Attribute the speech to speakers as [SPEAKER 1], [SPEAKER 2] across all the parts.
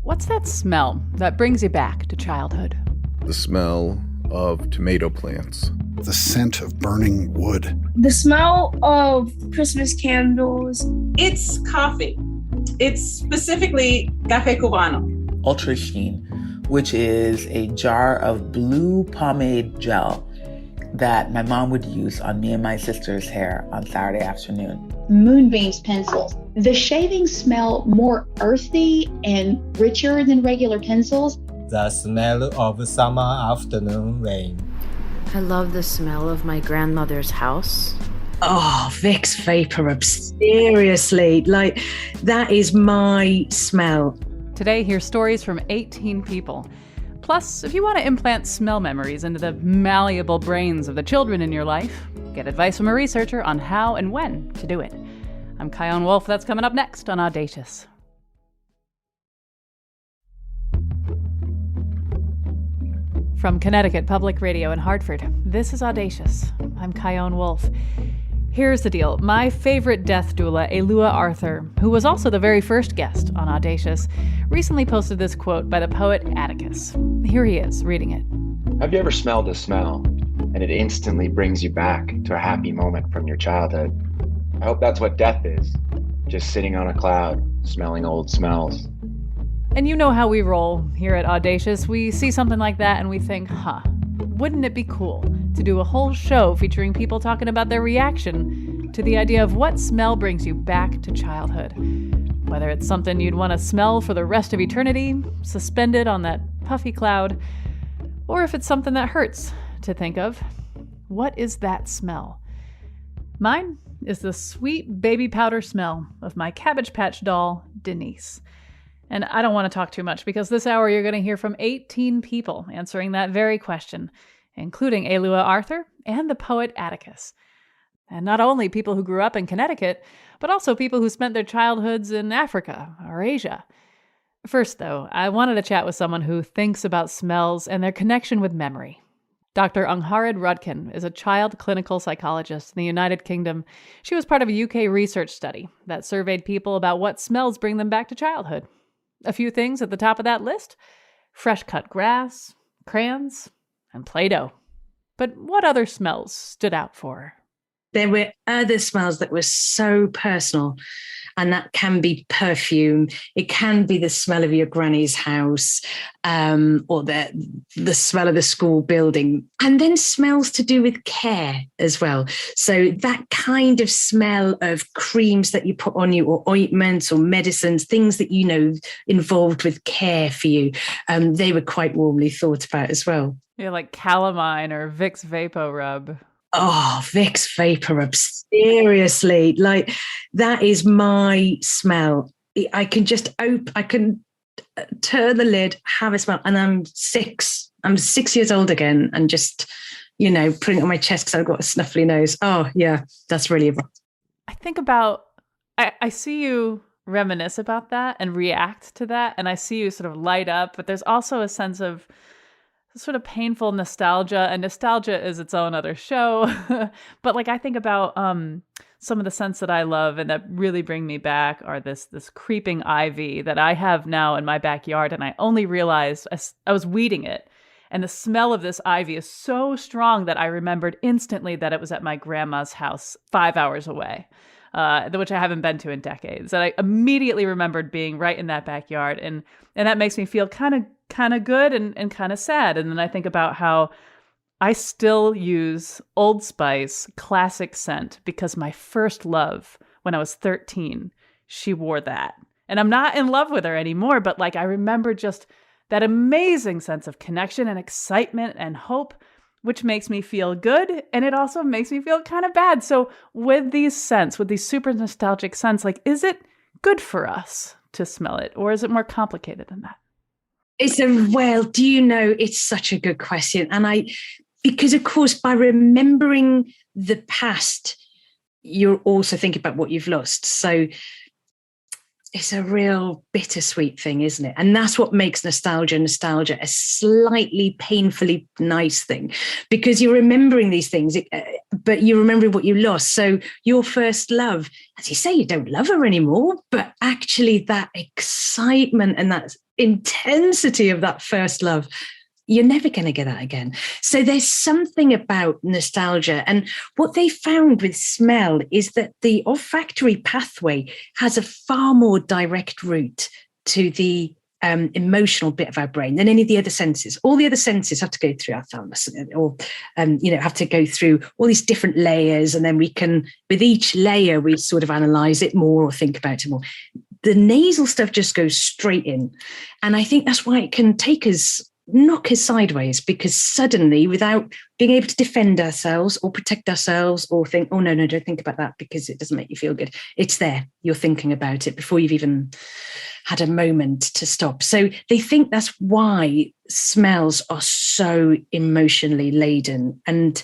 [SPEAKER 1] What's that smell that brings you back to childhood?
[SPEAKER 2] The smell of tomato plants.
[SPEAKER 3] The scent of burning wood.
[SPEAKER 4] The smell of Christmas candles.
[SPEAKER 5] It's coffee. It's specifically Café Cubano.
[SPEAKER 6] Ultra Sheen, which is a jar of blue pomade gel that my mom would use on me and my sister's hair on Saturday afternoon.
[SPEAKER 7] Moonbeams pencils. The shavings smell more earthy and richer than regular pencils.
[SPEAKER 8] The smell of summer afternoon rain.
[SPEAKER 9] I love the smell of my grandmother's house.
[SPEAKER 10] Oh, Vicks Vapor Rub. Seriously, that is my smell.
[SPEAKER 1] Today, hear stories from 18 people. Plus, if you want to implant smell memories into the malleable brains of the children in your life, get advice from a researcher on how and when to do it. I'm Chion Wolf. That's coming up next on Audacious. From Connecticut Public Radio in Hartford, this is Audacious. I'm Chion Wolf. Here's the deal. My favorite death doula, Elua Arthur, who was also the very first guest on Audacious, recently posted this quote by the poet Atticus. Here he is, reading it.
[SPEAKER 11] Have you ever smelled a smell and it instantly brings you back to a happy moment from your childhood? I hope that's what death is. Just sitting on a cloud, smelling old smells.
[SPEAKER 1] And you know how we roll here at Audacious. We see something like that and we think, wouldn't it be cool to do a whole show featuring people talking about their reaction to the idea of what smell brings you back to childhood? Whether it's something you'd want to smell for the rest of eternity, suspended on that puffy cloud, or if it's something that hurts to think of. What is that smell? Mine is the sweet baby powder smell of my Cabbage Patch doll, Denise. And I don't want to talk too much because this hour you're going to hear from 18 people answering that very question, including Elua Arthur and the poet Atticus. And not only people who grew up in Connecticut, but also people who spent their childhoods in Africa or Asia. First, though, I wanted to chat with someone who thinks about smells and their connection with memory. Dr. Angharad Rudkin is a child clinical psychologist in the United Kingdom. She was part of a UK research study that surveyed people about what smells bring them back to childhood. A few things at the top of that list: fresh cut grass, crayons, and Play-Doh. But what other smells stood out for her?
[SPEAKER 10] There were other smells that were so personal, and that can be perfume. It can be the smell of your granny's house, or the smell of the school building, and then smells to do with care as well. So that kind of smell of creams that you put on you, or ointments or medicines, things that you know involved with care for you, they were quite warmly thought about as well.
[SPEAKER 1] Yeah, like calamine or Vicks Vapor Rub.
[SPEAKER 10] Oh, Vicks Vapor Rub. Seriously, that is my smell. I can turn the lid, have a smell, and I'm 6 years old again, and just, putting it on my chest because I've got a snuffly nose. Oh, yeah, that's really about.
[SPEAKER 1] I think about, I see you reminisce about that and react to that, and I see you sort of light up, but there's also a sense of sort of painful nostalgia, and nostalgia is its own other show. But I think about some of the scents that I love and that really bring me back are this creeping ivy that I have now in my backyard, and I only realized as I was weeding it. And the smell of this ivy is so strong that I remembered instantly that it was at my grandma's house 5 hours away, which I haven't been to in decades. And I immediately remembered being right in that backyard, and that makes me feel kind of good and kind of sad. And then I think about how I still use Old Spice classic scent because my first love when I was 13, she wore that. And I'm not in love with her anymore, but I remember just that amazing sense of connection and excitement and hope, which makes me feel good. And it also makes me feel kind of bad. So with these scents, with these super nostalgic scents, is it good for us to smell it, or is it more complicated than that?
[SPEAKER 10] It's such a good question. And because of course, by remembering the past, you're also thinking about what you've lost. So it's a real bittersweet thing, isn't it? And that's what makes nostalgia a slightly painfully nice thing, because you're remembering these things. but you remember what you lost. So your first love, as you say, you don't love her anymore, but actually that excitement and that intensity of that first love, you're never going to get that again. So there's something about nostalgia. And what they found with smell is that the olfactory pathway has a far more direct route to the emotional bit of our brain than any of the other senses. All the other senses have to go through our thalamus, or have to go through all these different layers, and then we can, with each layer, we sort of analyze it more or think about it more. The nasal stuff just goes straight in, and I think that's why it can knock us sideways, because suddenly, without being able to defend ourselves or protect ourselves or think, oh no, don't think about that because it doesn't make you feel good, it's there, you're thinking about it before you've even had a moment to stop. So they think that's why smells are so emotionally laden. And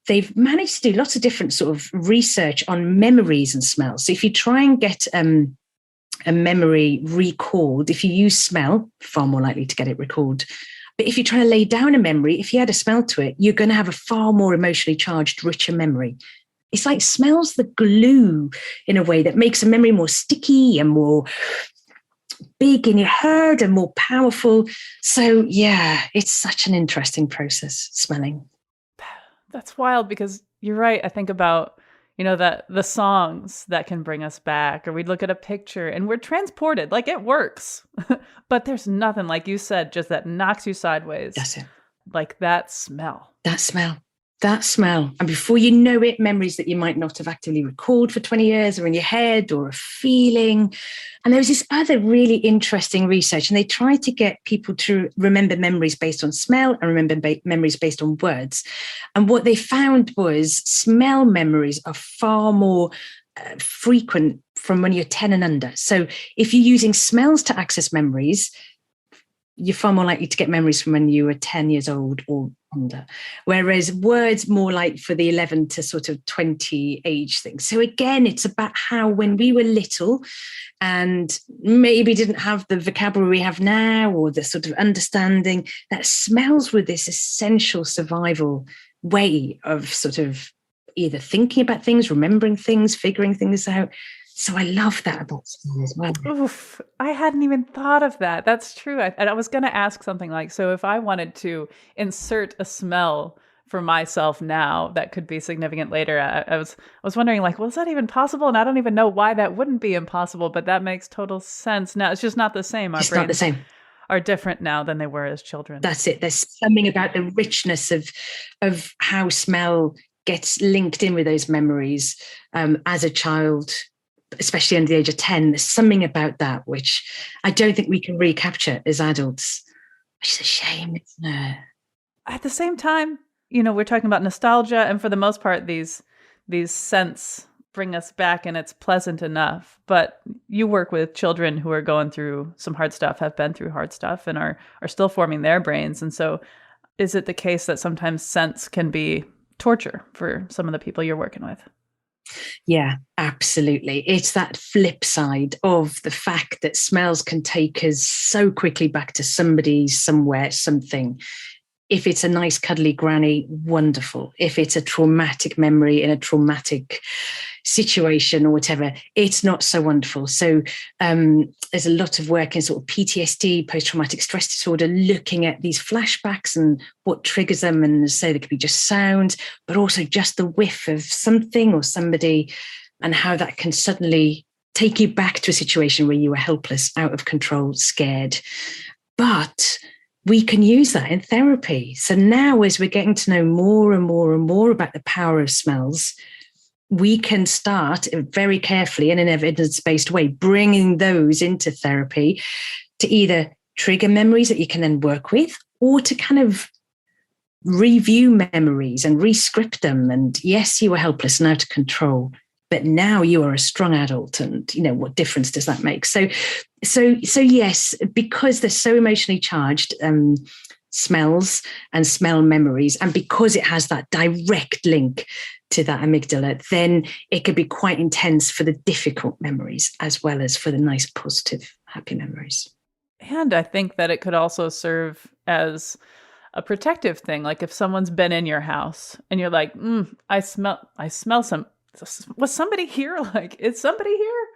[SPEAKER 10] they've managed to do lots of different sort of research on memories and smells. So if you try and get a memory recalled, if you use smell, far more likely to get it recalled. But if you try to lay down a memory, if you add a smell to it, you're going to have a far more emotionally charged, richer memory. It's like smell's the glue in a way that makes a memory more sticky and more big in your head and more powerful. So yeah, it's such an interesting process, smelling.
[SPEAKER 1] That's wild, because you're right. I think about, that the songs that can bring us back, or we'd look at a picture and we're transported, like it works. But there's nothing, like you said, just that knocks you sideways.
[SPEAKER 10] That's it.
[SPEAKER 1] Like that smell.
[SPEAKER 10] That smell. And before you know it, memories that you might not have actively recalled for 20 years are in your head, or a feeling. And there was this other really interesting research, and they tried to get people to remember memories based on smell and remember memories based on words. And what they found was smell memories are far more frequent from when you're 10 and under. So if you're using smells to access memories, you're far more likely to get memories from when you were 10 years old or under. Whereas words more like for the 11 to sort of 20 age thing. So again, it's about how when we were little and maybe didn't have the vocabulary we have now, or the sort of understanding, that smells were this essential survival way of sort of either thinking about things, remembering things, figuring things out. So I love that about smell as well.
[SPEAKER 1] Oof, I hadn't even thought of that. That's true. I was going to ask something like, so if I wanted to insert a smell for myself now that could be significant later, I was wondering, like, well, is that even possible? And I don't even know why that wouldn't be impossible, but that makes total sense. Now, it's just not the same.
[SPEAKER 10] It's not the same.
[SPEAKER 1] Are different now than they were as children.
[SPEAKER 10] That's it. There's something about the richness of how smell gets linked in with those memories as a child, especially under the age of 10, there's something about that which I don't think we can recapture as adults. Which is a shame, isn't it?
[SPEAKER 1] At the same time, we're talking about nostalgia, and for the most part, these scents bring us back, and it's pleasant enough. But you work with children who are going through some hard stuff, have been through hard stuff, and are still forming their brains. And so is it the case that sometimes scents can be torture for some of the people you're working with?
[SPEAKER 10] Yeah, absolutely. It's that flip side of the fact that smells can take us so quickly back to somebody, somewhere, something. If it's a nice cuddly granny, wonderful. If it's a traumatic memory in a traumatic situation or whatever, it's not so wonderful. So there's a lot of work in sort of PTSD, post-traumatic stress disorder, looking at these flashbacks and what triggers them. And so there could be just sounds, but also just the whiff of something or somebody, and how that can suddenly take you back to a situation where you were helpless, out of control, scared. But we can use that in therapy. So now, as we're getting to know more and more and more about the power of smells, we can start very carefully in an evidence-based way, bringing those into therapy to either trigger memories that you can then work with, or to kind of review memories and re-script them. And yes, you were helpless and out of control, but now you are a strong adult, and what difference does that make? So yes, because they're so emotionally charged, smells and smell memories, and because it has that direct link to that amygdala, then it could be quite intense for the difficult memories as well as for the nice, positive, happy memories.
[SPEAKER 1] And I think that it could also serve as a protective thing. Like if someone's been in your house and you're like, I smell some, was somebody here? Like, is somebody here?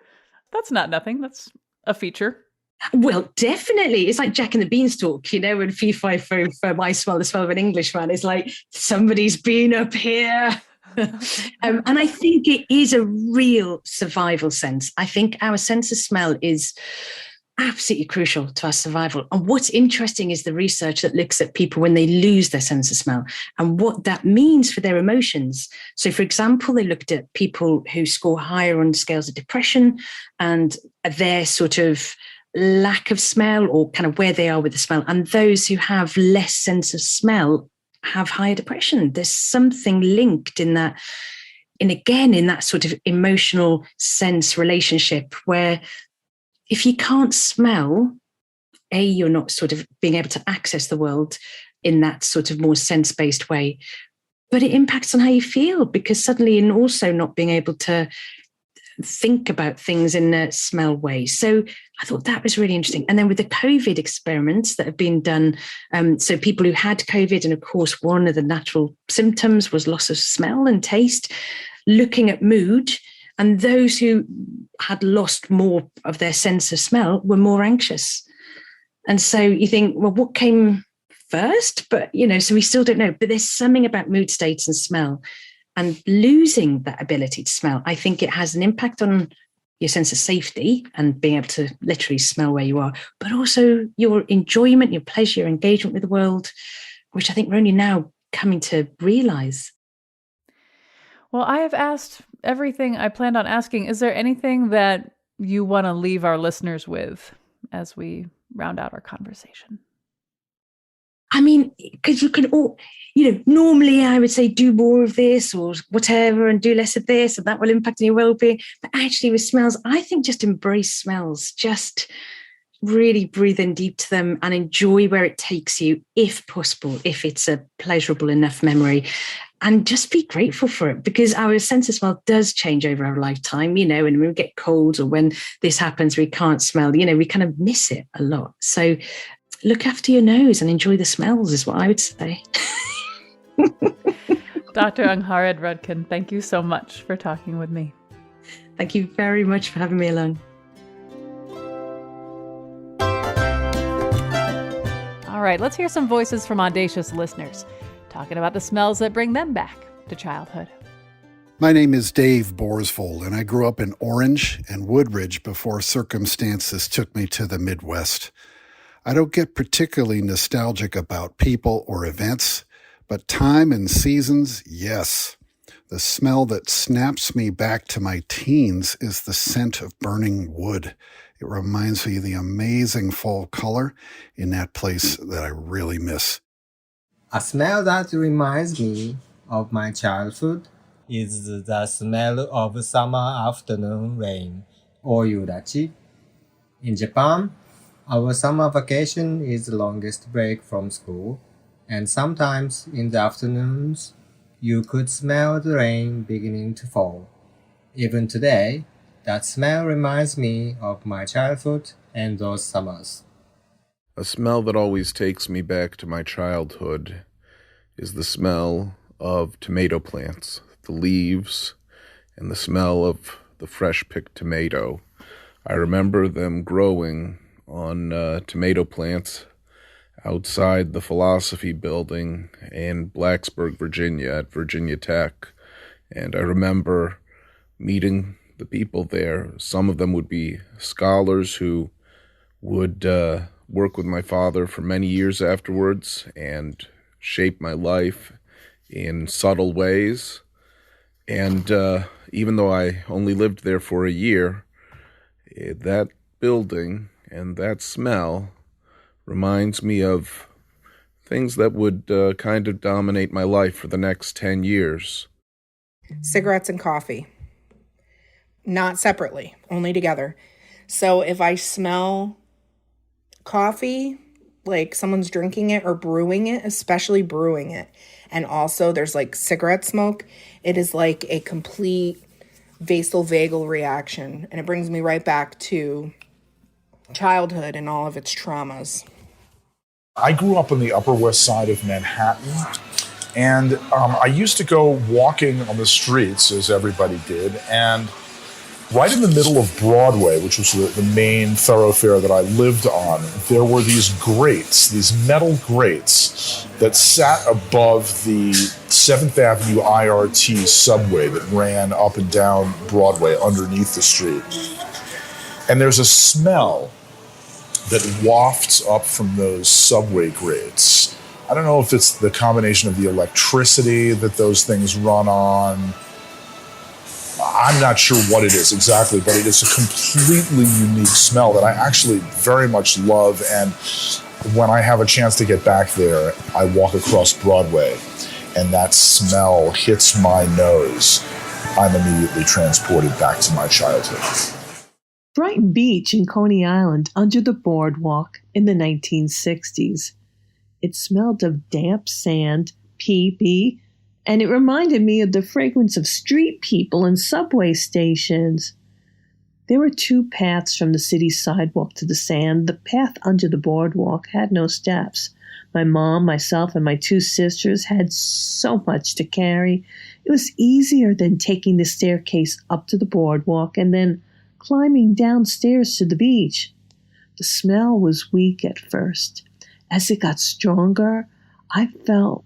[SPEAKER 1] That's not nothing. That's a feature.
[SPEAKER 10] Well, definitely. It's like Jack and the Beanstalk, when Fee Fi Fo Fum, I smell the smell of an Englishman. It's like, somebody's been up here. And I think it is a real survival sense. I think our sense of smell is absolutely crucial to our survival. And what's interesting is the research that looks at people when they lose their sense of smell and what that means for their emotions. So, for example, they looked at people who score higher on scales of depression and their sort of lack of smell or kind of where they are with the smell. And those who have less sense of smell have higher depression. There's something linked in that, and again, in that sort of emotional sense relationship where if you can't smell, you're not sort of being able to access the world in that sort of more sense-based way, but it impacts on how you feel because suddenly, and also not being able to think about things in a smell way. So I thought that was really interesting. And then with the COVID experiments that have been done, so people who had COVID, and of course, one of the natural symptoms was loss of smell and taste, looking at mood, and those who had lost more of their sense of smell were more anxious. And so you think, well, what came first? But, so we still don't know. But there's something about mood states and smell. And losing that ability to smell, I think it has an impact on your sense of safety and being able to literally smell where you are, but also your enjoyment, your pleasure, your engagement with the world, which I think we're only now coming to realize.
[SPEAKER 1] Well, I have asked everything I planned on asking. Is there anything that you want to leave our listeners with as we round out our conversation?
[SPEAKER 10] I mean, because you can all, normally I would say do more of this or whatever and do less of this and that will impact on your well-being. But actually with smells, I think just embrace smells, just really breathe in deep to them and enjoy where it takes you, if possible, if it's a pleasurable enough memory. And just be grateful for it because our sense of smell does change over our lifetime, and when we get colds or when this happens, we can't smell, we kind of miss it a lot. So look after your nose and enjoy the smells is what I would say.
[SPEAKER 1] Dr. Angharad Rudkin, thank you so much for talking with me.
[SPEAKER 10] Thank you very much for having me along.
[SPEAKER 1] All right, let's hear some voices from audacious listeners talking about the smells that bring them back to childhood.
[SPEAKER 3] My name is Dave Borsvold, and I grew up in Orange and Woodridge before circumstances took me to the Midwest. I don't get particularly nostalgic about people or events, but time and seasons, yes. The smell that snaps me back to my teens is the scent of burning wood. It reminds me of the amazing fall color in that place that I really miss.
[SPEAKER 8] A smell that reminds me of my childhood is the smell of summer afternoon rain, or yurachi. In Japan, our summer vacation is the longest break from school, and sometimes in the afternoons, you could smell the rain beginning to fall. Even today, that smell reminds me of my childhood and those summers.
[SPEAKER 2] A smell that always takes me back to my childhood is the smell of tomato plants, the leaves, and the smell of the fresh-picked tomato. I remember them growing on tomato plants outside the Philosophy Building in Blacksburg, Virginia, at Virginia Tech. And I remember meeting the people there. Some of them would be scholars who would work with my father for many years afterwards and shape my life in subtle ways. And even though I only lived there for a year, that building and that smell reminds me of things that would kind of dominate my life for the next 10 years.
[SPEAKER 12] Cigarettes and coffee. Not separately, only together. So if I smell coffee, like someone's drinking it or brewing it, especially brewing it, and also there's like cigarette smoke, it is like a complete vasovagal reaction. And it brings me right back to childhood and all of its traumas.
[SPEAKER 13] I grew up on the Upper West Side of Manhattan, and I used to go walking on the streets, as everybody did, and right in the middle of Broadway, which was the main thoroughfare that I lived on, there were these grates, these metal grates that sat above the 7th Avenue IRT subway that ran up and down Broadway underneath the street. And there's a smell that wafts up from those subway grates. I don't know if it's the combination of the electricity that those things run on. I'm not sure what it is exactly, but it is a completely unique smell that I actually very much love. And when I have a chance to get back there, I walk across Broadway and that smell hits my nose. I'm immediately transported back to my childhood.
[SPEAKER 14] Brighton Beach in Coney Island under the boardwalk in the 1960s. It smelled of damp sand, pee, and it reminded me of the fragrance of street people and subway stations. There were 2 paths from the city sidewalk to the sand. The path under the boardwalk had no steps. My mom, myself, and my 2 sisters had so much to carry. It was easier than taking the staircase up to the boardwalk and then climbing downstairs to the beach. The smell was weak at first. As it got stronger, I felt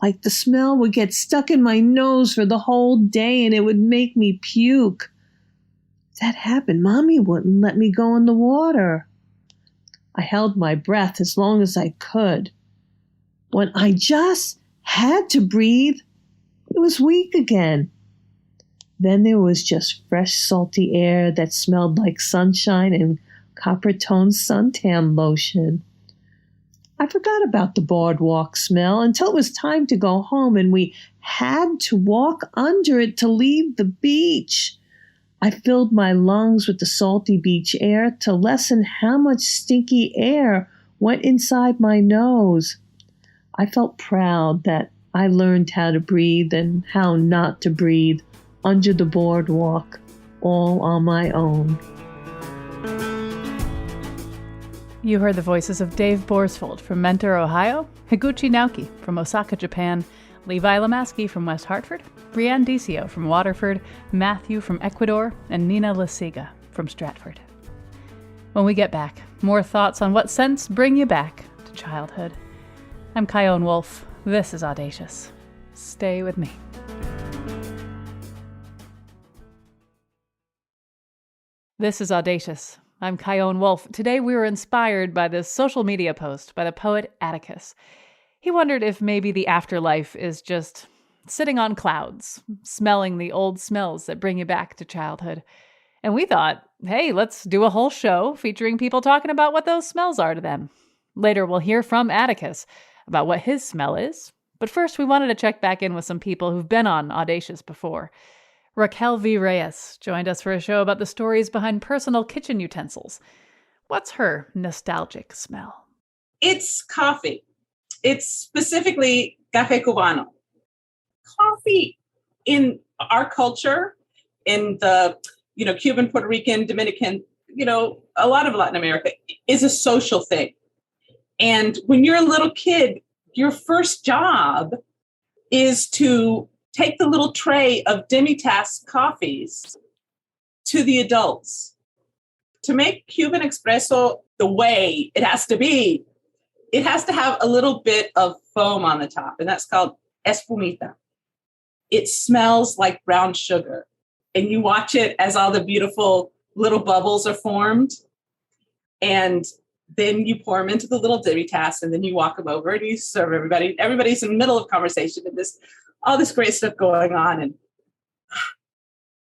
[SPEAKER 14] like the smell would get stuck in my nose for the whole day and it would make me puke. If that happened, Mommy wouldn't let me go in the water. I held my breath as long as I could. When I just had to breathe, it was weak again. Then there was just fresh, salty air that smelled like sunshine and copper-toned suntan lotion. I forgot about the boardwalk smell until it was time to go home and we had to walk under it to leave the beach. I filled my lungs with the salty beach air to lessen how much stinky air went inside my nose. I felt proud that I learned how to breathe and how not to breathe under the boardwalk, all on my own.
[SPEAKER 1] You heard the voices of Dave Borsvold from Mentor, Ohio, Higuchi Naoki from Osaka, Japan, Levi Lomaski from West Hartford, Brianne Decio from Waterford, Matthew from Ecuador, and Nina Lesiga from Stratford. When we get back, more thoughts on what scents bring you back to childhood. I'm Chione Wolf. This is Audacious. Stay with me. This is Audacious. I'm Chione Wolf. Today we were inspired by this social media post by the poet Atticus. He wondered if maybe the afterlife is just sitting on clouds, smelling the old smells that bring you back to childhood. And we thought, hey, let's do a whole show featuring people talking about what those smells are to them. Later we'll hear from Atticus about what his smell is. But first we wanted to check back in with some people who've been on Audacious before. Raquel V. Reyes joined us for a show about the stories behind personal kitchen utensils. What's her nostalgic smell?
[SPEAKER 5] It's coffee. It's specifically café cubano. Coffee in our culture, in the Cuban, Puerto Rican, Dominican, a lot of Latin America, is a social thing. And when you're a little kid, your first job is to take the little tray of demi-tasse coffees to the adults. To make Cuban espresso the way it has to be, it has to have a little bit of foam on the top, and that's called espumita. It smells like brown sugar, and you watch it as all the beautiful little bubbles are formed, and then you pour them into the little demi-tasse, and then you walk them over and you serve everybody. Everybody's in the middle of conversation and all this great stuff going on. And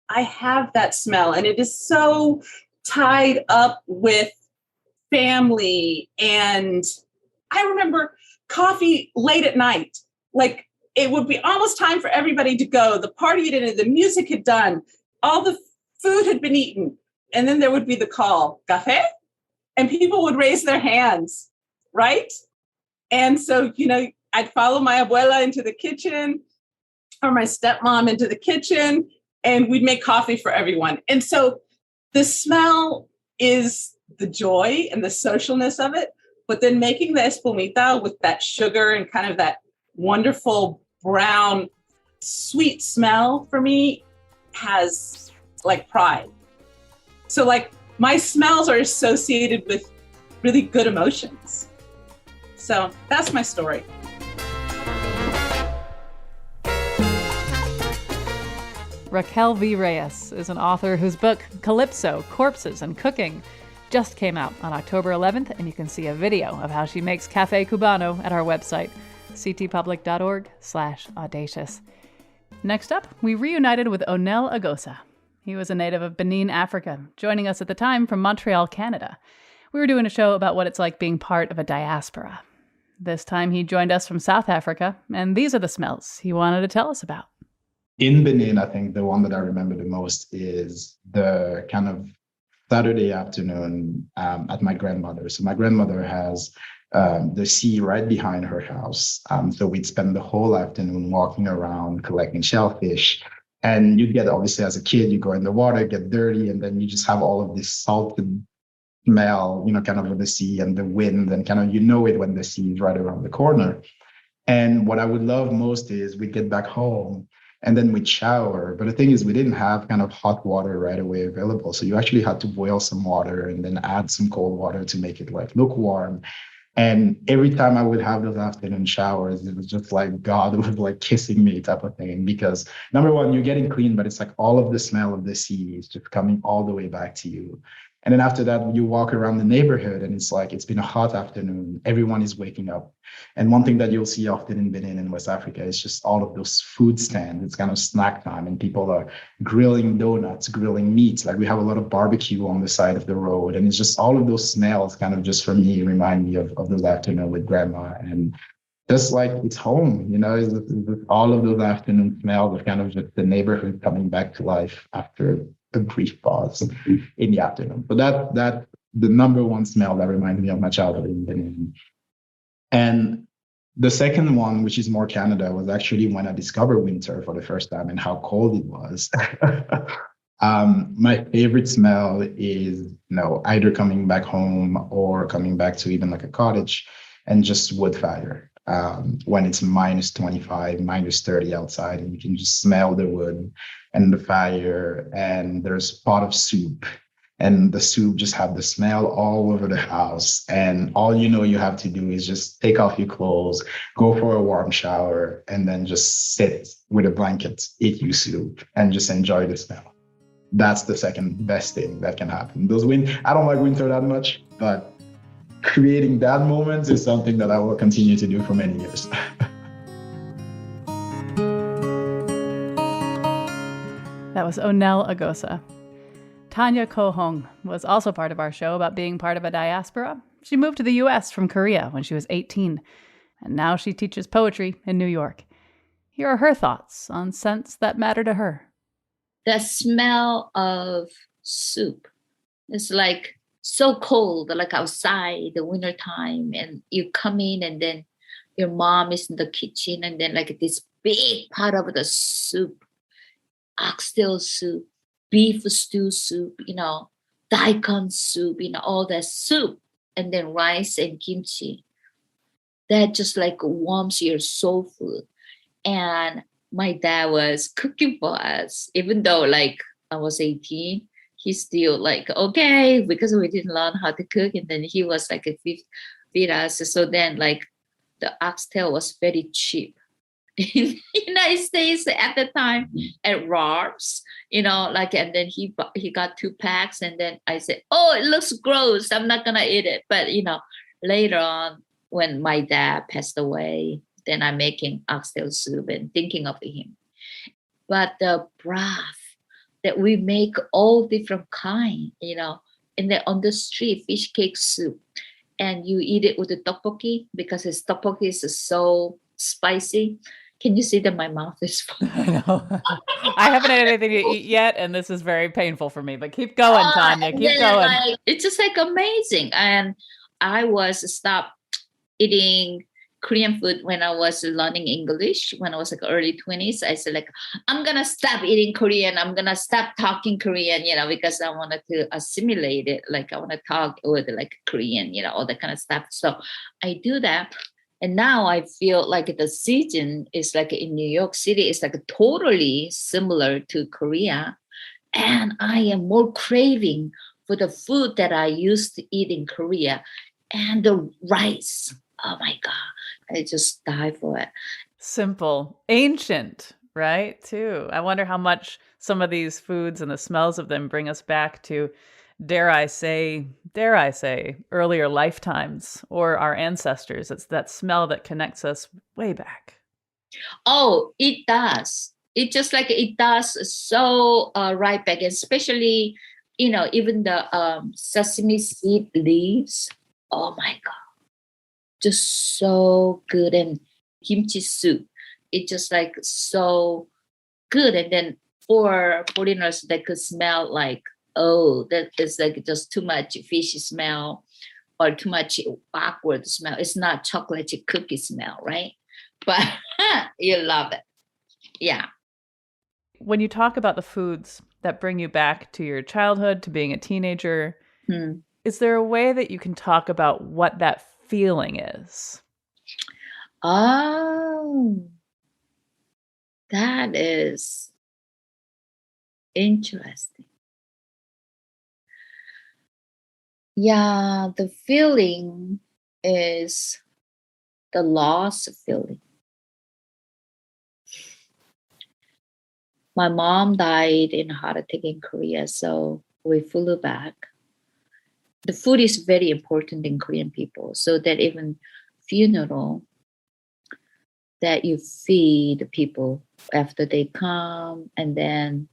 [SPEAKER 5] I have that smell, and it is so tied up with family. And I remember coffee late at night. Like, it would be almost time for everybody to go. The party had ended, the music had done, all the food had been eaten. And then there would be the call, café? And people would raise their hands, right? And so, I'd follow my abuela into the kitchen, or my stepmom into the kitchen, and we'd make coffee for everyone. And so the smell is the joy and the socialness of it, But then making the espumita with that sugar and kind of that wonderful brown, sweet smell for me has like pride. So like my smells are associated with really good emotions. So that's my story.
[SPEAKER 1] Raquel V. Reyes is an author whose book, Calypso, Corpses and Cooking, just came out on October 11th, and you can see a video of how she makes Café Cubano at our website, ctpublic.org/audacious. Next up, we reunited with Onel Agosa. He was a native of Benin, Africa, joining us at the time from Montreal, Canada. We were doing a show about what it's like being part of a diaspora. This time he joined us from South Africa, and these are the smells he wanted to tell us about.
[SPEAKER 15] In Benin, I think the one that I remember the most is the kind of Saturday afternoon at my grandmother's. So my grandmother has the sea right behind her house. So we'd spend the whole afternoon walking around, collecting shellfish. And you'd get, obviously, as a kid, you go in the water, get dirty, and then you just have all of this salted smell, kind of with the sea and the wind, and kind of, it when the sea is right around the corner. And what I would love most is we'd get back home and then we'd shower. But the thing is, we didn't have kind of hot water right away available. So you actually had to boil some water and then add some cold water to make it like lukewarm. And every time I would have those afternoon showers, it was just like God was like kissing me type of thing. Because number one, you're getting clean, but it's like all of the smell of the sea is just coming all the way back to you. And then after that, you walk around the neighborhood and it's like, it's been a hot afternoon. Everyone is waking up. And one thing that you'll see often in Benin and West Africa is just all of those food stands. It's kind of snack time and people are grilling donuts, grilling meats. Like we have a lot of barbecue on the side of the road. And it's just all of those smells kind of just for me remind me of those afternoons with grandma. And just like it's home, it's all of those afternoon smells of kind of just the neighborhood coming back to life after a brief pause in the afternoon. But that the number one smell that reminds me of my childhood in Benin. And the second one, which is more Canada, was actually when I discovered winter for the first time and how cold it was. My favorite smell is, either coming back home or coming back to even like a cottage and just wood fire. When it's minus 25, minus 30 outside, and you can just smell the wood and the fire, and there's a pot of soup, and the soup just have the smell all over the house. And all you have to do is just take off your clothes, go for a warm shower, and then just sit with a blanket, eat your soup, and just enjoy the smell. That's the second best thing that can happen. I don't like winter that much, but creating that moment is something that I will continue to do for many years.
[SPEAKER 1] That was Onel Agosa. Tanya Ko-hong was also part of our show about being part of a diaspora. She moved to the U.S. from Korea when she was 18, and now she teaches poetry in New York. Here are her thoughts on scents that matter to her.
[SPEAKER 16] The smell of soup is like so cold, like outside the winter time, and you come in and then your mom is in the kitchen and then like this big pot of the soup, oxtail soup, beef stew soup, daikon soup, all that soup, and then rice and kimchi. That just like warms your soul food. And my dad was cooking for us, even though like I was 18. He's still like, okay, because we didn't learn how to cook. And then he was like feed us. So then like the oxtail was very cheap in the United States at the time at Rob's, and then he got 2 packs. And then I said, oh, it looks gross. I'm not going to eat it. But, later on when my dad passed away, then I'm making oxtail soup and thinking of him. But the broth that we make all different kind, and then on the street, fish cake soup, and you eat it with the tteokbokki because his tteokbokki is so spicy. Can you see that my mouth is full?
[SPEAKER 1] I know. I haven't had anything to eat yet, and this is very painful for me, but keep going, Tanya, keep going.
[SPEAKER 16] It's just like amazing. And I was stopped eating Korean food when I was learning English, when I was like early 20s. I said like, I'm going to stop eating Korean. I'm going to stop talking Korean, because I wanted to assimilate it. Like I want to talk with like Korean, all that kind of stuff. So I do that. And now I feel like the season is like in New York City, it's like totally similar to Korea. And I am more craving for the food that I used to eat in Korea and the rice. Oh my God. I just die for it.
[SPEAKER 1] Simple, ancient, right? Too. I wonder how much some of these foods and the smells of them bring us back to, dare I say, earlier lifetimes or our ancestors. It's that smell that connects us way back.
[SPEAKER 16] Oh, it does. It just like it does so right back, especially, even the sesame seed leaves. Oh my God. Just so good. And kimchi soup, it's just like so good. And then for foreigners, they could smell like, oh, that is like just too much fishy smell or too much awkward smell. It's not chocolate cookie smell, right? But you love it. Yeah.
[SPEAKER 1] When you talk about the foods that bring you back to your childhood, to being a teenager, is there a way that you can talk about what that feeling is?
[SPEAKER 16] Oh, that is interesting. Yeah, the feeling is the loss feeling. My mom died in a heart attack in Korea, so we flew back. The food is very important in Korean people, so that even funeral, that you feed people after they come, and then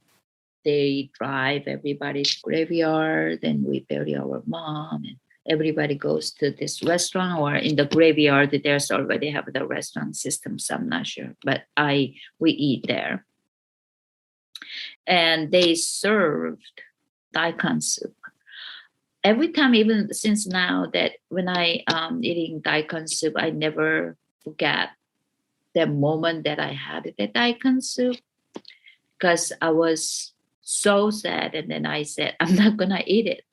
[SPEAKER 16] they drive everybody to graveyard, and we bury our mom, and everybody goes to this restaurant, or in the graveyard there's already have the restaurant system, so I'm not sure, but we eat there. And they served daikon soup. Every time, even since now, that when I eating daikon soup, I never forget the moment that I had the daikon soup, because I was so sad, and then I said, I'm not gonna eat it.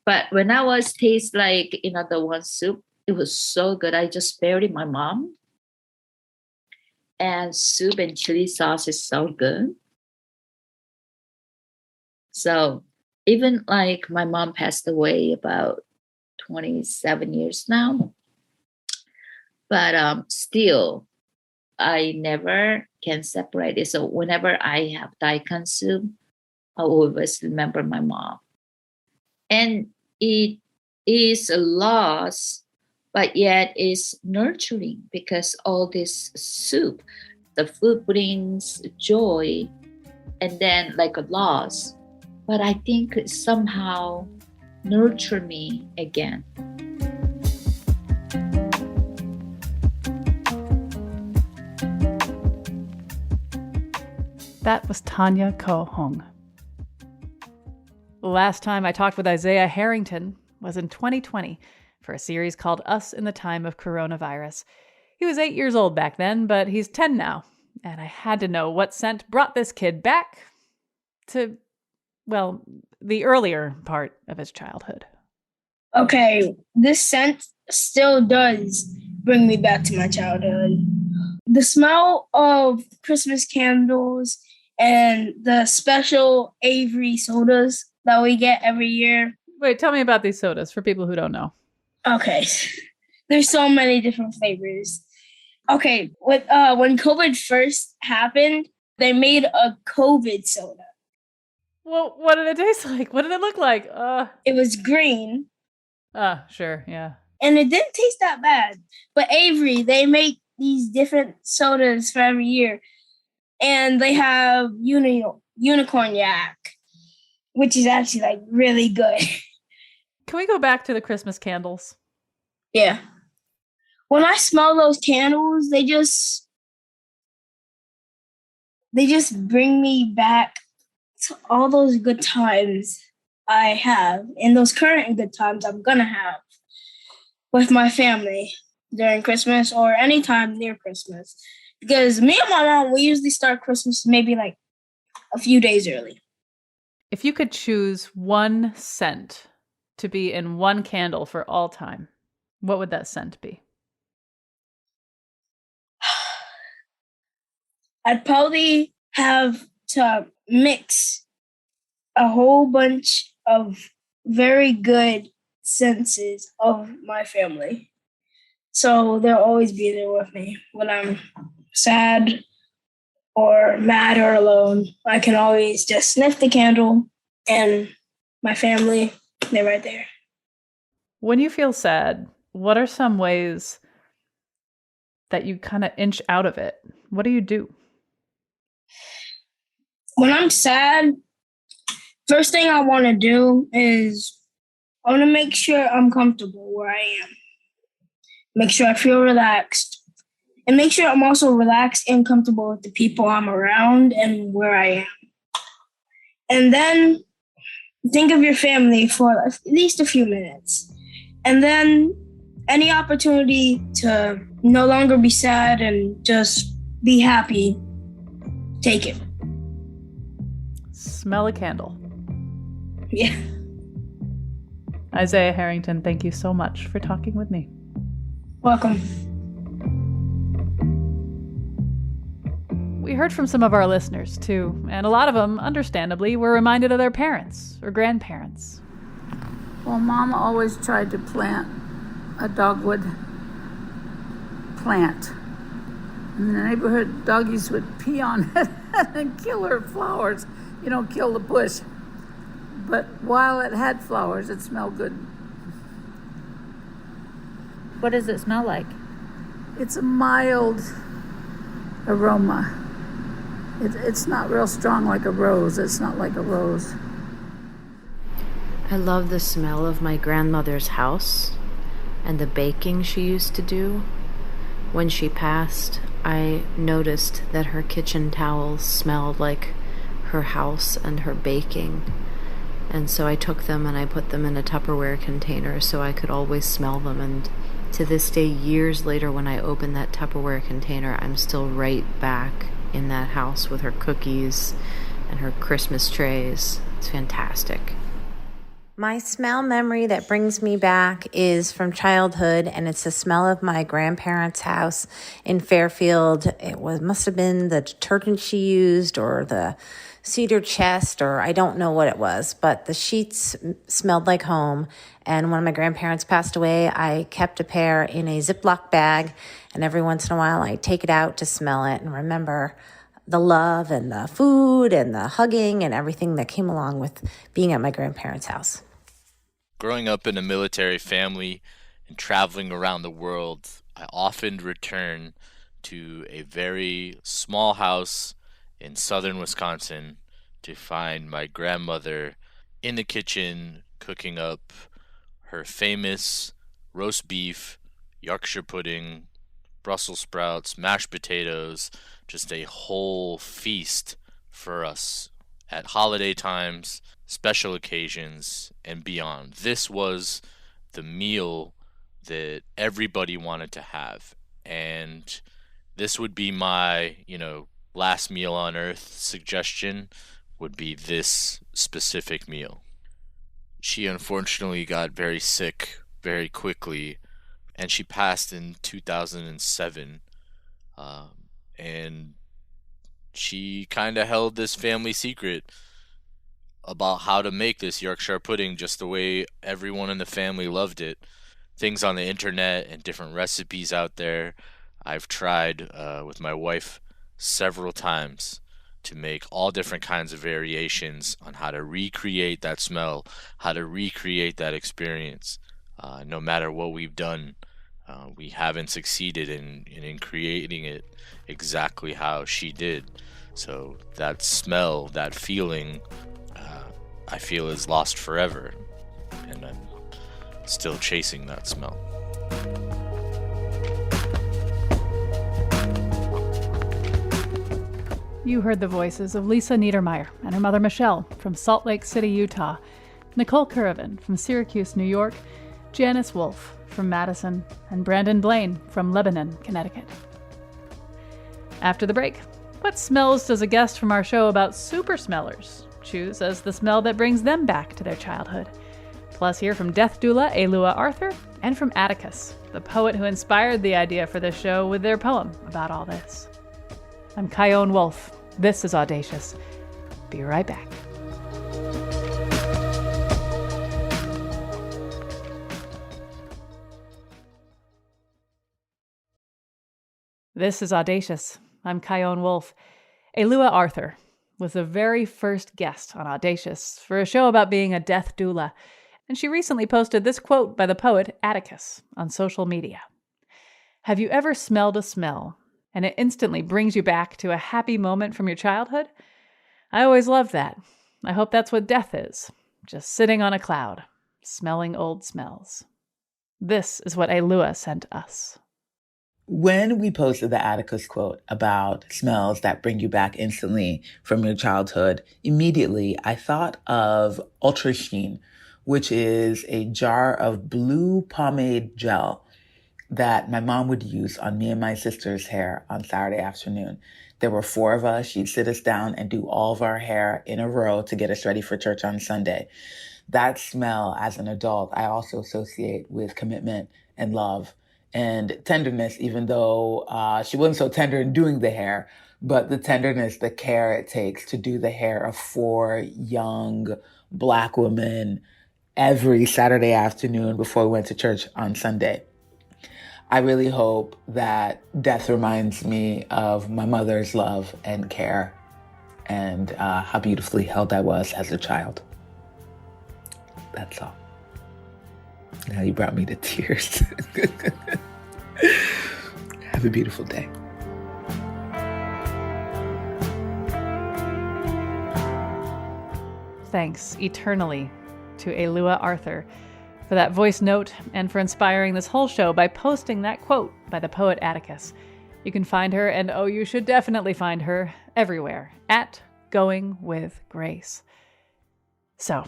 [SPEAKER 16] But when I was taste like the one soup, it was so good. I just buried my mom, and soup and chili sauce is so good. So even like my mom passed away about 27 years now, but still I never can separate it. So whenever I have daikon soup, I always remember my mom. And it is a loss, but yet is nurturing, because all this soup, the food brings joy, and then like a loss. But I think it somehow nurture me again.
[SPEAKER 1] That was Tanya Ko Hong. The last time I talked with Isaiah Herrington was in 2020 for a series called Us in the Time of Coronavirus. He was 8 years old back then, but he's 10 now. And I had to know what scent brought this kid back to, well, the earlier part of his childhood.
[SPEAKER 4] Okay, this scent still does bring me back to my childhood. The smell of Christmas candles and the special Avery sodas that we get every year.
[SPEAKER 1] Wait, tell me about these sodas for people who don't know.
[SPEAKER 4] Okay, there's so many different flavors. Okay, when COVID first happened, they made a COVID soda.
[SPEAKER 1] Well, what did it taste like? What did it look like?
[SPEAKER 4] It was green.
[SPEAKER 1] Sure, yeah.
[SPEAKER 4] And it didn't taste that bad. But Avery, they make these different sodas for every year. And they have Unicorn Yak, which is actually like really good.
[SPEAKER 1] Can we go back to the Christmas candles?
[SPEAKER 4] Yeah. When I smell those candles, they just bring me back to all those good times I have, and those current good times I'm gonna have with my family. during Christmas or anytime near Christmas. Because me and my mom, we usually start Christmas maybe like a few days early.
[SPEAKER 1] If you could choose one scent to be in one candle for all time, what would that scent be?
[SPEAKER 4] I'd probably have to mix a whole bunch of very good senses of my family. So they'll always be there with me when I'm sad or mad or alone. I can always just sniff the candle and my family, they're right there.
[SPEAKER 1] When you feel sad, what are some ways that you kind of inch out of it? What do you do?
[SPEAKER 4] When I'm sad, first thing I want to do is I want to make sure I'm comfortable where I am. Make sure I feel relaxed. And make sure I'm also relaxed and comfortable with the people I'm around and where I am. And then think of your family for at least a few minutes. And then any opportunity to no longer be sad and just be happy, take it.
[SPEAKER 1] Smell a candle.
[SPEAKER 4] Yeah.
[SPEAKER 1] Isaiah Herrington, thank you so much for talking with me.
[SPEAKER 4] Welcome.
[SPEAKER 1] We heard from some of our listeners, too, and a lot of them, understandably, were reminded of their parents or grandparents.
[SPEAKER 17] Well, Mama always tried to plant a dogwood plant. In the neighborhood, doggies would pee on it and kill her flowers. You know, kill the bush. But while it had flowers, it smelled good.
[SPEAKER 9] What does it smell like?
[SPEAKER 17] It's a mild aroma. It's not real strong like a rose. It's not like a rose.
[SPEAKER 9] I love the smell of my grandmother's house and the baking she used to do. When she passed, I noticed that her kitchen towels smelled like her house and her baking. And so I took them and I put them in a Tupperware container so I could always smell them. And to this day, years later, when I open that Tupperware container, I'm still right back in that house with her cookies and her Christmas trays. It's fantastic.
[SPEAKER 18] My smell memory that brings me back is from childhood, and it's the smell of my grandparents' house in Fairfield. It must have been the detergent she used or the cedar chest, or I don't know what it was, but the sheets smelled like home. And when my grandparents passed away, I kept a pair in a Ziploc bag, and every once in a while I take it out to smell it and remember the love and the food and the hugging and everything that came along with being at my grandparents' house.
[SPEAKER 19] Growing up in a military family and traveling around the world, I often return to a very small house in southern Wisconsin to find my grandmother in the kitchen cooking up her famous roast beef, Yorkshire pudding, Brussels sprouts, mashed potatoes, just a whole feast for us at holiday times, special occasions, and beyond. This was the meal that everybody wanted to have. And this would be my, last meal on earth suggestion would be this specific meal. She unfortunately got very sick very quickly, and she passed in 2007. And she kind of held this family secret about how to make this Yorkshire pudding just the way everyone in the family loved it. Things on the internet and different recipes out there. I've tried with my wife several times to make all different kinds of variations on how to recreate that smell, how to recreate that experience. No matter what we've done, we haven't succeeded in creating it exactly how she did. So that smell, that feeling, I feel is lost forever, and I'm still chasing that smell.
[SPEAKER 1] You heard the voices of Lisa Niedermeyer and her mother Michele from Salt Lake City, Utah, Nicole Currivan from Syracuse, New York, Janice Wolf from Madison, and Brandon Blain from Lebanon, Connecticut. After the break, what smells does a guest from our show about super smellers choose as the smell that brings them back to their childhood? Plus, hear from death doula Elua Arthur and from Atticus, the poet who inspired the idea for this show with their poem about all this. I'm Chione Wolf. This is Audacious. Be right back. This is Audacious. I'm Chione Wolf. Elua Arthur was the very first guest on Audacious for a show about being a death doula, and she recently posted this quote by the poet Atticus on social media. Have you ever smelled a smell and it instantly brings you back to a happy moment from your childhood? I always loved that. I hope that's what death is, just sitting on a cloud, smelling old smells. This is what Elua sent us.
[SPEAKER 6] When we posted the Atticus quote about smells that bring you back instantly from your childhood, immediately I thought of Ultra Sheen, which is a jar of blue pomade gel that my mom would use on me and my sister's hair on Saturday afternoon. There were 4 of us. She'd sit us down and do all of our hair in a row to get us ready for church on Sunday. That smell as an adult, I also associate with commitment and love and tenderness, even though she wasn't so tender in doing the hair, but the tenderness, the care it takes to do the hair of 4 young Black women every Saturday afternoon before we went to church on Sunday. I really hope that death reminds me of my mother's love and care and how beautifully held I was as a child. That's all. Now you brought me to tears. Have a beautiful day.
[SPEAKER 1] Thanks eternally to Elua Arthur for that voice note and for inspiring this whole show by posting that quote by the poet Atticus. You can find her, and oh, you should definitely find her, everywhere at Going With Grace. So,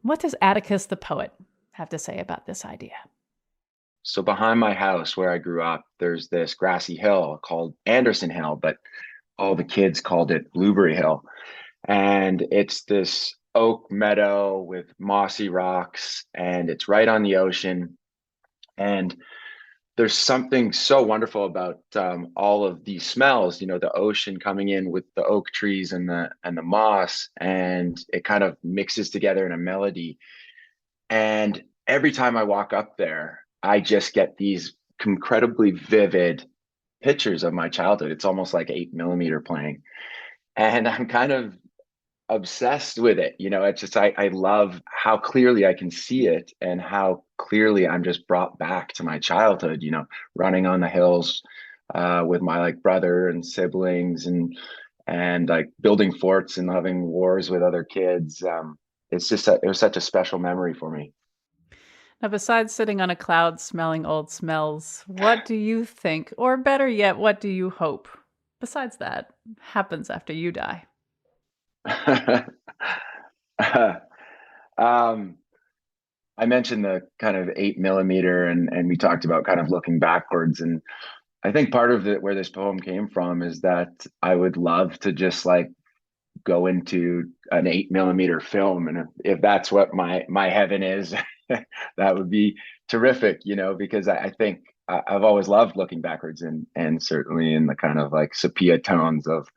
[SPEAKER 1] what does Atticus the poet have to say about this idea?
[SPEAKER 11] So behind my house where I grew up, there's this grassy hill called Anderson Hill, but all the kids called it Blueberry Hill. And it's this oak meadow with mossy rocks, and it's right on the ocean. And there's something so wonderful about all of these smells, the ocean coming in with the oak trees and the moss, and it kind of mixes together in a melody. And every time I walk up there, I just get these incredibly vivid pictures of my childhood. It's almost like 8mm playing. And I'm kind of obsessed with it. It's just, I love how clearly I can see it and how clearly I'm just brought back to my childhood, running on the hills with my brother and siblings and building forts and having wars with other kids. It's just, it was such a special memory for me.
[SPEAKER 1] Now, besides sitting on a cloud smelling old smells, what do you think, or better yet, what do you hope, besides that, happens after you die?
[SPEAKER 11] I mentioned the kind of 8mm and we talked about kind of looking backwards. And I think part of it where this poem came from is that I would love to just go into an 8mm film. And if that's what my heaven is, that would be terrific, because I think I've always loved looking backwards and certainly in the kind of sepia tones of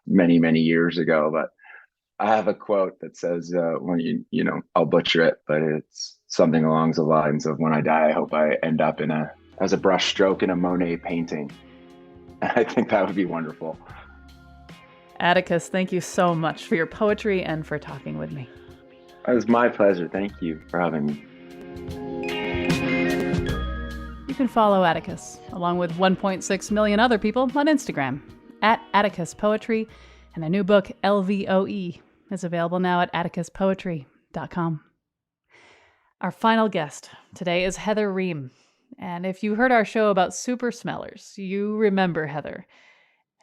[SPEAKER 11] many, many years ago. But I have a quote that says, when I'll butcher it, but it's something along the lines of, when I die, I hope I end up as a brush stroke in a Monet painting. And I think that would be wonderful.
[SPEAKER 1] Atticus, thank you so much for your poetry and for talking with me.
[SPEAKER 11] It was my pleasure. Thank you for having me.
[SPEAKER 1] You can follow Atticus, along with 1.6 million other people, on Instagram, at Atticus Poetry, and their new book, LVOE, is available now at atticuspoetry.com. Our final guest today is Heather Ream, and if you heard our show about super smellers, you remember Heather.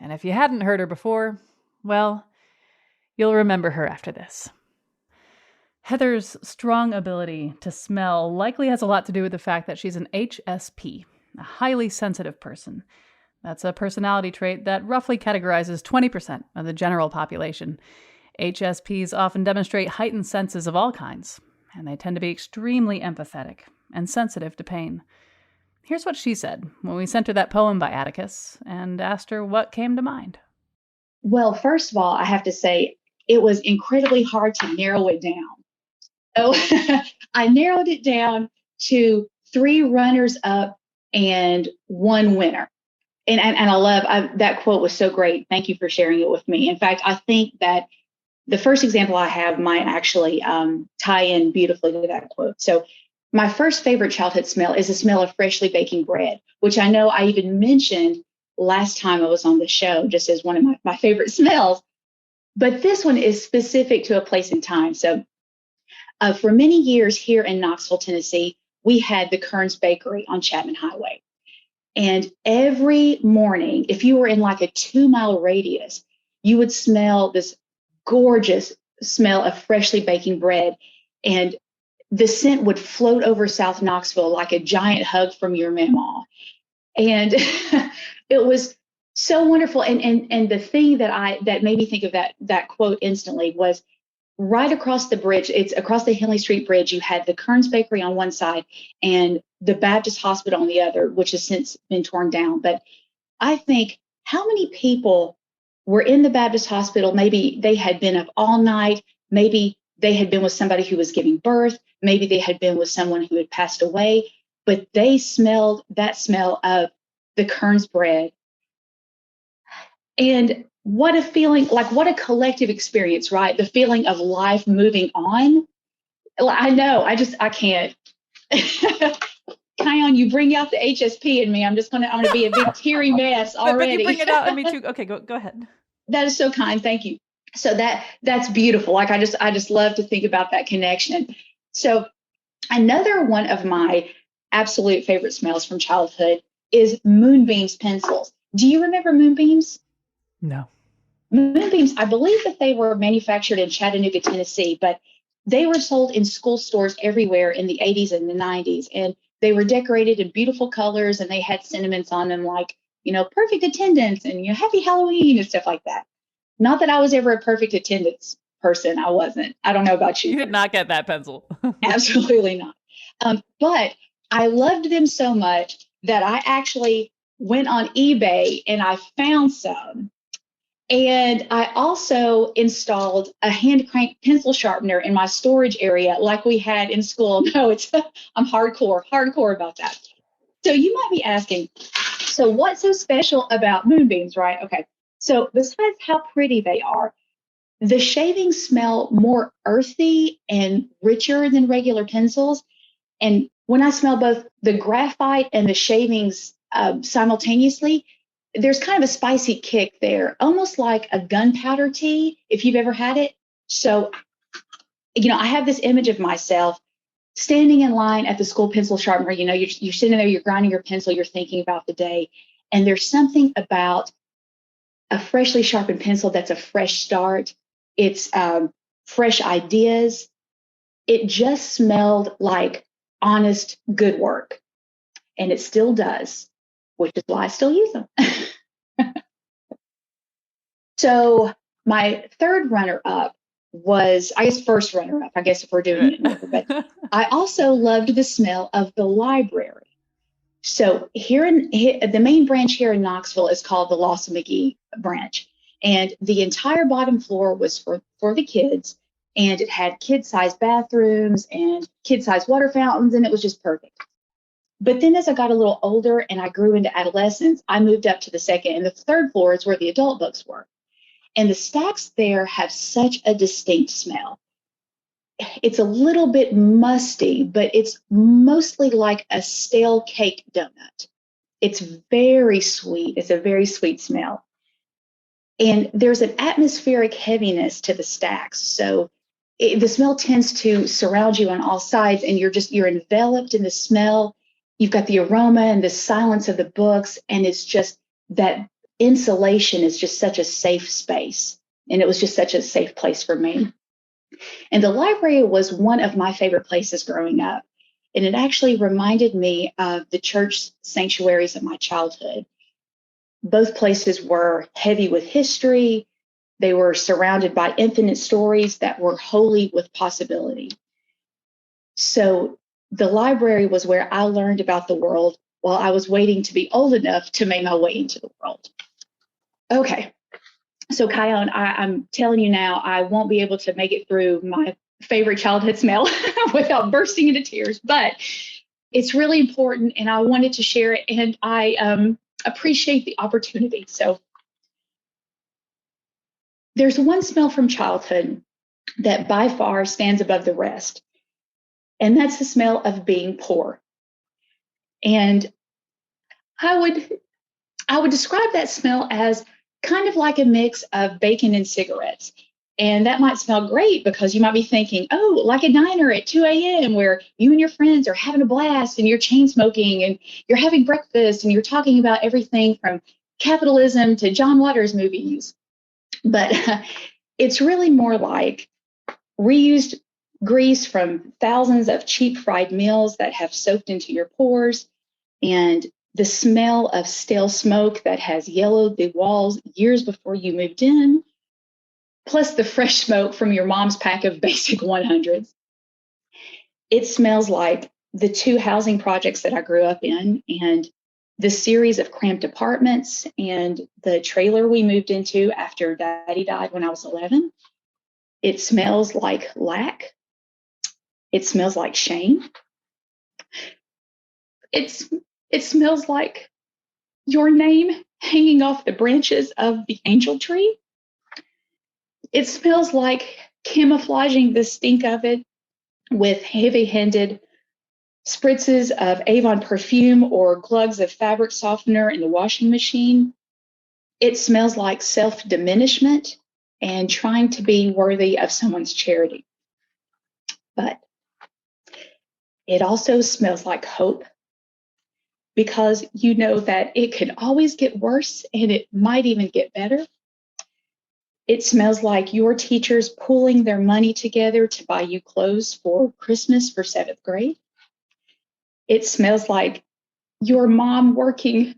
[SPEAKER 1] And if you hadn't heard her before, well, you'll remember her after this. Heather's strong ability to smell likely has a lot to do with the fact that she's an HSP, a highly sensitive person. That's a personality trait that roughly categorizes 20% of the general population. HSPs often demonstrate heightened senses of all kinds, and they tend to be extremely empathetic and sensitive to pain. Here's what she said when we sent her that poem by Atticus and asked her what came to mind.
[SPEAKER 7] Well, first of all, I have to say it was incredibly hard to narrow it down. Oh, I narrowed it down to 3 runners up and 1 winner. And I love that quote was so great. Thank you for sharing it with me. In fact, I think that the first example I have might actually tie in beautifully to that quote. So my first favorite childhood smell is the smell of freshly baking bread, which I know I even mentioned last time I was on the show, just as one of my favorite smells. But this one is specific to a place and time. So for many years here in Knoxville, Tennessee, we had the Kern's Bakery on Chapman Highway. And every morning, if you were in like a 2-mile radius, you would smell this gorgeous smell of freshly baking bread. And the scent would float over South Knoxville like a giant hug from your mama. And it was so wonderful. And the thing that made me think of that quote instantly was right across the bridge. It's across the Henley Street Bridge. You had the Kern's Bakery on one side and the Baptist Hospital on the other, which has since been torn down. But I think how many people were in the Baptist Hospital? Maybe they had been up all night. Maybe they had been with somebody who was giving birth. Maybe they had been with someone who had passed away, but they smelled that smell of the Kern's bread. And what a feeling, like what a collective experience, right? The feeling of life moving on. I know, I can't. Kion, you bring out the HSP in me. I'm going to be a big teary mess already.
[SPEAKER 1] But you bring it out in me too. Okay, go ahead.
[SPEAKER 7] That is so kind. Thank you. So that's beautiful. Like I just love to think about that connection. So another one of my absolute favorite smells from childhood is Moonbeam's pencils. Do you remember Moonbeams?
[SPEAKER 1] No.
[SPEAKER 7] Moonbeams, I believe that they were manufactured in Chattanooga, Tennessee, but they were sold in school stores everywhere in the 80s and the 90s. And they were decorated in beautiful colors and they had sentiments on them like, perfect attendance and happy Halloween and stuff like that. Not that I was ever a perfect attendance person. I wasn't. I don't know about you.
[SPEAKER 1] You did not get that pencil.
[SPEAKER 7] Absolutely not. But I loved them so much that I actually went on eBay and I found some. And I also installed a hand crank pencil sharpener in my storage area like we had in school. No, I'm hardcore about that. So you might be asking, so what's so special about Moonbeams, right? Okay. So besides how pretty they are, the shavings smell more earthy and richer than regular pencils. And when I smell both the graphite and the shavings simultaneously, there's kind of a spicy kick there, almost like a gunpowder tea, if you've ever had it. So, I have this image of myself standing in line at the school pencil sharpener. You're sitting there, you're grinding your pencil, you're thinking about the day. And there's something about a freshly sharpened pencil that's a fresh start. It's fresh ideas. It just smelled like honest, good work. And it still does, which is why I still use them. So my third runner-up was, first runner-up, if we're doing it in order, but I also loved the smell of the library. So the main branch here in Knoxville is called the Lawson McGee branch. And the entire bottom floor was for the kids. And it had kid-sized bathrooms and kid-sized water fountains, and it was just perfect. But then as I got a little older and I grew into adolescence, I moved up to the second and the third floors where the adult books were. And the stacks there have such a distinct smell. It's a little bit musty, but it's mostly like a stale cake donut. It's very sweet. It's a very sweet smell. And there's an atmospheric heaviness to the stacks. So the smell tends to surround you on all sides and you're enveloped in the smell. You've got the aroma and the silence of the books. And it's just that insulation is just such a safe space. And it was just such a safe place for me. And the library was one of my favorite places growing up. And it actually reminded me of the church sanctuaries of my childhood. Both places were heavy with history. They were surrounded by infinite stories that were holy with possibility. So the library was where I learned about the world while I was waiting to be old enough to make my way into the world. Okay. So Kion, I'm telling you now, I won't be able to make it through my favorite childhood smell without bursting into tears, but it's really important and I wanted to share it, and I appreciate the opportunity. So there's one smell from childhood that by far stands above the rest, and that's the smell of being poor. And I would describe that smell as kind of like a mix of bacon and cigarettes. And that might smell great because you might be thinking, oh, like a diner at 2 a.m. where you and your friends are having a blast and you're chain smoking and you're having breakfast and you're talking about everything from capitalism to John Waters movies. But it's really more like reused grease from thousands of cheap fried meals that have soaked into your pores, and the smell of stale smoke that has yellowed the walls years before you moved in, plus the fresh smoke from your mom's pack of basic 100s. It smells like the 2 housing projects that I grew up in, and the series of cramped apartments, and the trailer we moved into after Daddy died when I was 11. It smells like lack. It smells like shame. It smells like your name hanging off the branches of the angel tree. It smells like camouflaging the stink of it with heavy-handed spritzes of Avon perfume or glugs of fabric softener in the washing machine. It smells like self-diminishment and trying to be worthy of someone's charity. But it also smells like hope, because you know that it can always get worse and it might even get better. It smells like your teachers pooling their money together to buy you clothes for Christmas for 7th grade. It smells like your mom working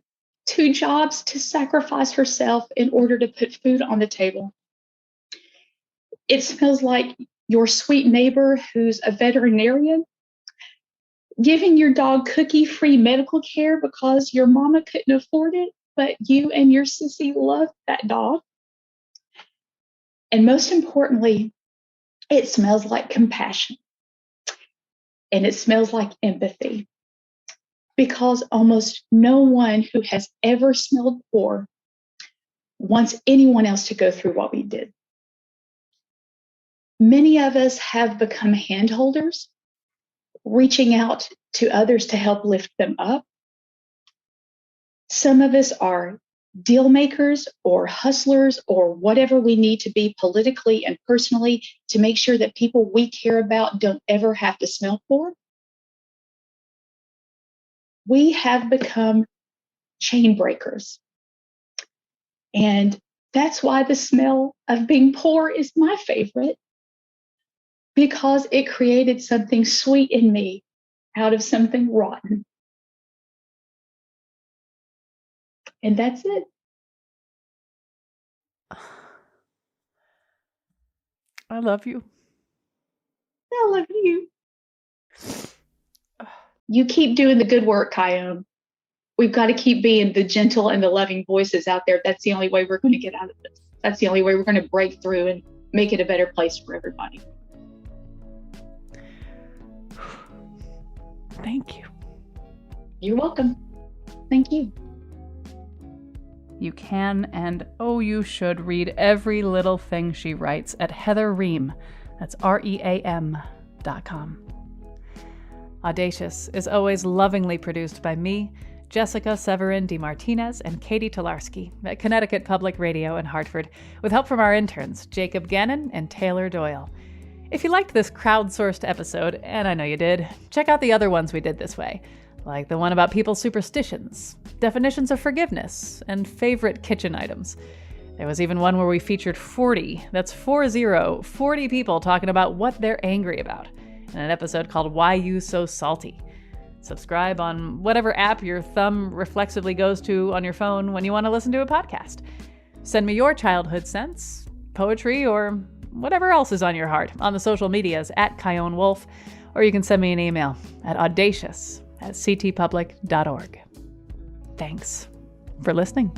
[SPEAKER 7] 2 jobs to sacrifice herself in order to put food on the table. It smells like your sweet neighbor who's a veterinarian giving your dog cookie-free medical care because your mama couldn't afford it, but you and your sissy love that dog. And most importantly, it smells like compassion. And it smells like empathy, because almost no one who has ever smelled poor wants anyone else to go through what we did. Many of us have become handholders, reaching out to others to help lift them up. Some of us are deal makers or hustlers or whatever we need to be politically and personally to make sure that people we care about don't ever have to smell poor. We have become chain breakers. And that's why the smell of being poor is my favorite, because it created something sweet in me out of something rotten. And that's it.
[SPEAKER 1] I love you.
[SPEAKER 7] I love you. You keep doing the good work, Kion. We've got to keep being the gentle and the loving voices out there. That's the only way we're going to get out of this. That's the only way we're going to break through and make it a better place for everybody.
[SPEAKER 1] Thank you.
[SPEAKER 7] You're welcome. Thank you.
[SPEAKER 1] You can and oh, you should read every little thing she writes at Heather Ream. That's REAM.com. Audacious is always lovingly produced by me, Jessica Severin DeMartinez, and Katie Tolarski at Connecticut Public Radio in Hartford, with help from our interns, Jacob Gannon and Taylor Doyle. If you liked this crowdsourced episode, and I know you did, check out the other ones we did this way, like the one about people's superstitions, definitions of forgiveness, and favorite kitchen items. There was even one where we featured 40 people talking about what they're angry about in an episode called Why You So Salty. Subscribe on whatever app your thumb reflexively goes to on your phone when you want to listen to a podcast. Send me your childhood sense, poetry, or whatever else is on your heart on the social medias at Kyone Wolf, or you can send me an email at audacious@ctpublic.org. Thanks for listening.